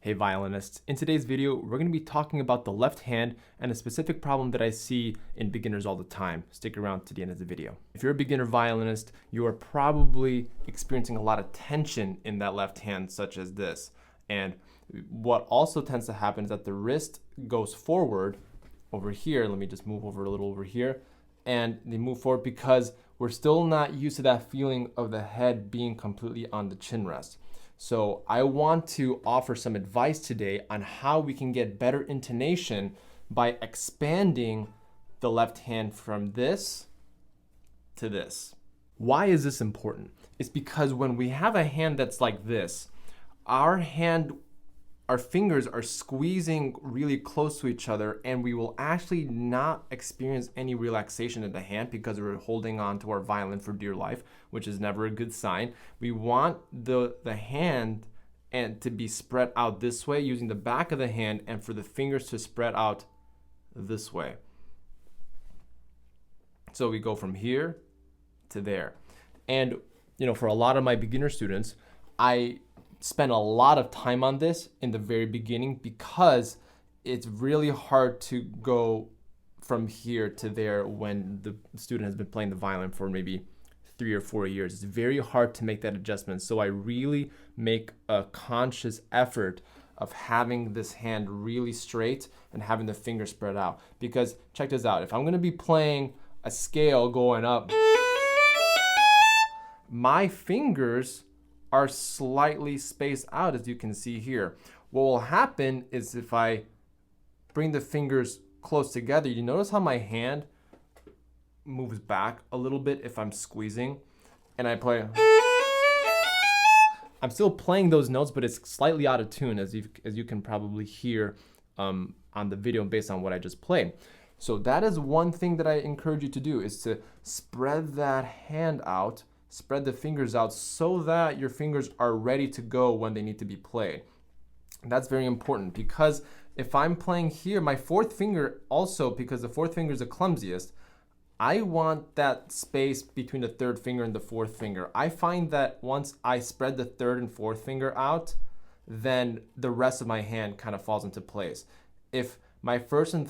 Hey violinists, in today's video, we're going to be talking about the left hand and a specific problem that I see in beginners all the time. Stick around to the end of the video. If you're a beginner violinist, you are probably experiencing a lot of tension in that left hand, such as this. And what also tends to happen is that the wrist goes forward over here. Let me just move over a little over here. And they move forward because we're still not used to that feeling of the head being completely on the chin rest. So I want to offer some advice today on how we can get better intonation by expanding the left hand from this to this. Why is this important? It's because when we have a hand that's like this, our fingers are squeezing really close to each other, and we will actually not experience any relaxation in the hand because we're holding on to our violin for dear life, which is never a good sign. We want the hand to be spread out this way using the back of the hand, and for the fingers to spread out this way. So we go from here to there. And for a lot of my beginner students, I spend a lot of time on this in the very beginning because it's really hard to go from here to there when the student has been playing the violin for maybe 3 or 4 years. It's very hard to make that adjustment. So I really make a conscious effort of having this hand really straight and having the finger spread out. Because check this out, if I'm gonna be playing a scale going up, my fingers are slightly spaced out, as you can see here. What will happen is if I bring the fingers close together, you notice how my hand moves back a little bit if I'm squeezing, and I play. I'm still playing those notes, but it's slightly out of tune, as you can probably hear on the video based on what I just played. So that is one thing that I encourage you to do, is to spread that hand out, spread the fingers out so that your fingers are ready to go when they need to be played. That's very important, because if I'm playing here, my fourth finger also, because the fourth finger is the clumsiest, I want that space between the third finger and the fourth finger. I find that once I spread the third and fourth finger out, then the rest of my hand kind of falls into place. If my first and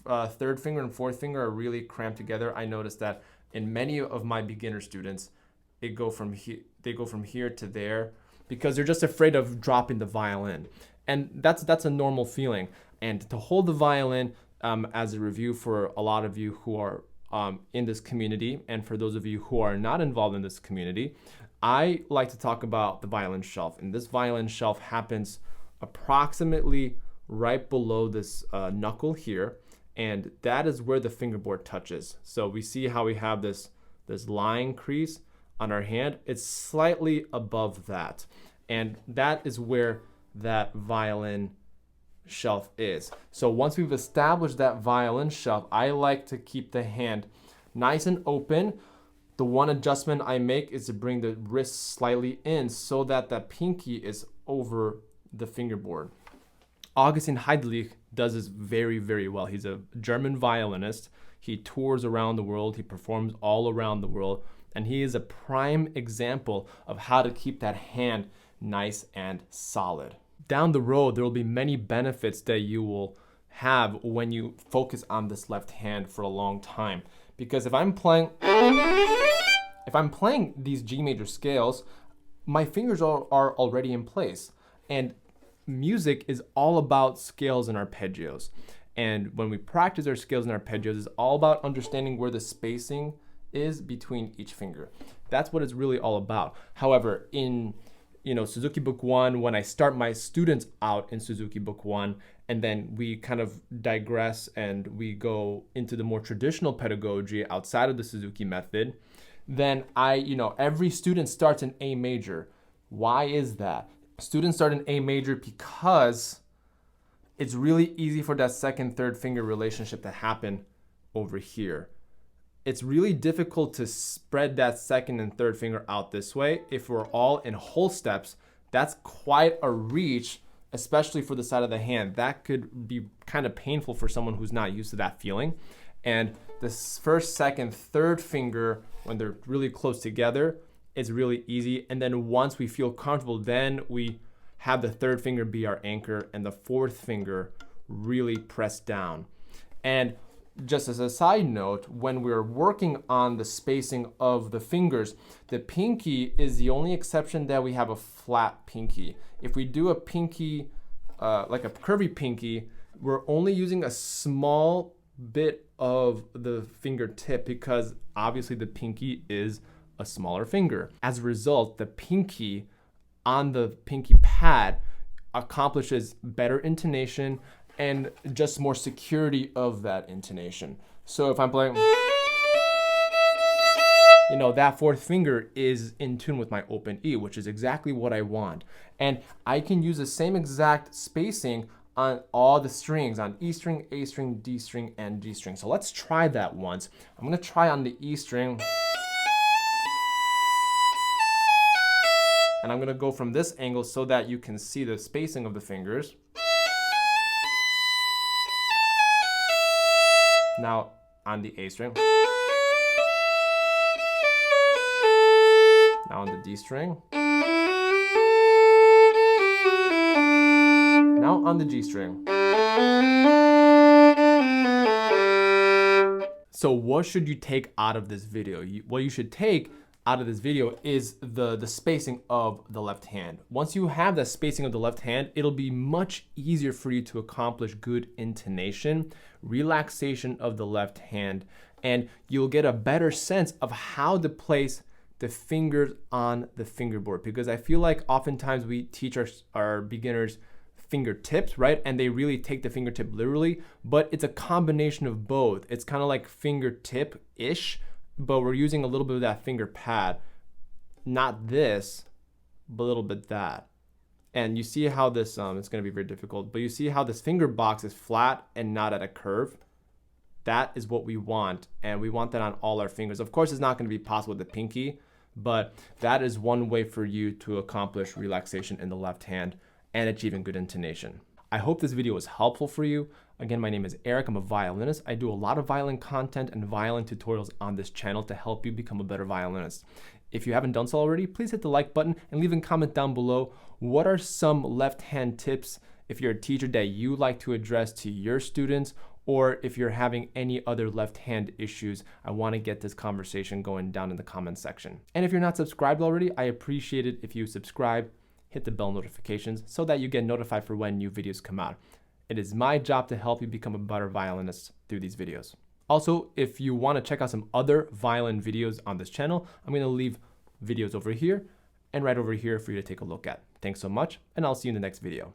third finger and fourth finger are really cramped together, I notice that in many of my beginner students, they go from here to there because they're just afraid of dropping the violin. And that's a normal feeling. And to hold the violin, as a review for a lot of you who are in this community, and for those of you who are not involved in this community, I like to talk about the violin shelf. And this violin shelf happens approximately right below this knuckle here. And that is where the fingerboard touches. So we see how we have this line crease on our hand. It's slightly above that, and that is where that violin shelf is. So once we've established that violin shelf, I like to keep the hand nice and open. The one adjustment I make is to bring the wrist slightly in so that the pinky is over the fingerboard. Augustin Heidlich does this very, very well. He's a German violinist. He tours around the world. He performs all around the world. And he is a prime example of how to keep that hand nice and solid. Down the road, there will be many benefits that you will have when you focus on this left hand for a long time. Because if I'm playing these G major scales, my fingers are already in place. And music is all about scales and arpeggios. And when we practice our scales and arpeggios, it's all about understanding where the spacing is between each finger. That's what it's really all about. However, in Suzuki Book 1, when I start my students out in Suzuki Book 1, and then we kind of digress and we go into the more traditional pedagogy outside of the Suzuki method, then every student starts in A major. Why is that? Students start in A major because it's really easy for that second, third finger relationship to happen over here. It's really difficult to spread that second and third finger out this way. If we're all in whole steps, that's quite a reach, especially for the side of the hand. That could be kind of painful for someone who's not used to that feeling. And this first, second, third finger, when they're really close together, it's really easy. And then once we feel comfortable, then we have the third finger be our anchor and the fourth finger really press down. And just as a side note, when we're working on the spacing of the fingers, the pinky is the only exception that we have a flat pinky. If we do a pinky, like a curvy pinky, we're only using a small bit of the fingertip because obviously the pinky is a smaller finger. As a result, the pinky on the pinky pad accomplishes better intonation and just more security of that intonation. So if I'm playing, you know, that fourth finger is in tune with my open E, which is exactly what I want. And I can use the same exact spacing on all the strings, on E string, A string, D string, and G string. So let's try that once. I'm gonna try on the E string. And I'm gonna go from this angle so that you can see the spacing of the fingers. Now on the A string. Now on the D string. Now on the G string. So what should you take out of this video? What you should take out of this video is the spacing of the left hand. Once you have the spacing of the left hand, it'll be much easier for you to accomplish good intonation, relaxation of the left hand, and you'll get a better sense of how to place the fingers on the fingerboard. Because I feel like oftentimes we teach our beginners fingertips, right? And they really take the fingertip literally, but it's a combination of both. It's kind of like fingertip-ish, but we're using a little bit of that finger pad, not this, but a little bit that. And you see how this, it's gonna be very difficult, but you see how this finger box is flat and not at a curve? That is what we want, and we want that on all our fingers. Of course, it's not gonna be possible with the pinky, but that is one way for you to accomplish relaxation in the left hand and achieving good intonation. I hope this video was helpful for you. Again, my name is Eric. I'm a violinist. I do a lot of violin content and violin tutorials on this channel to help you become a better violinist. If you haven't done so already, please hit the like button and leave a comment down below. What are some left hand tips if you're a teacher that you like to address to your students, or if you're having any other left hand issues? I want to get this conversation going down in the comments section. And if you're not subscribed already, I appreciate it if you subscribe, hit the bell notifications so that you get notified for when new videos come out. It is my job to help you become a better violinist through these videos. Also, if you want to check out some other violin videos on this channel, I'm going to leave videos over here and right over here for you to take a look at. Thanks so much, and I'll see you in the next video.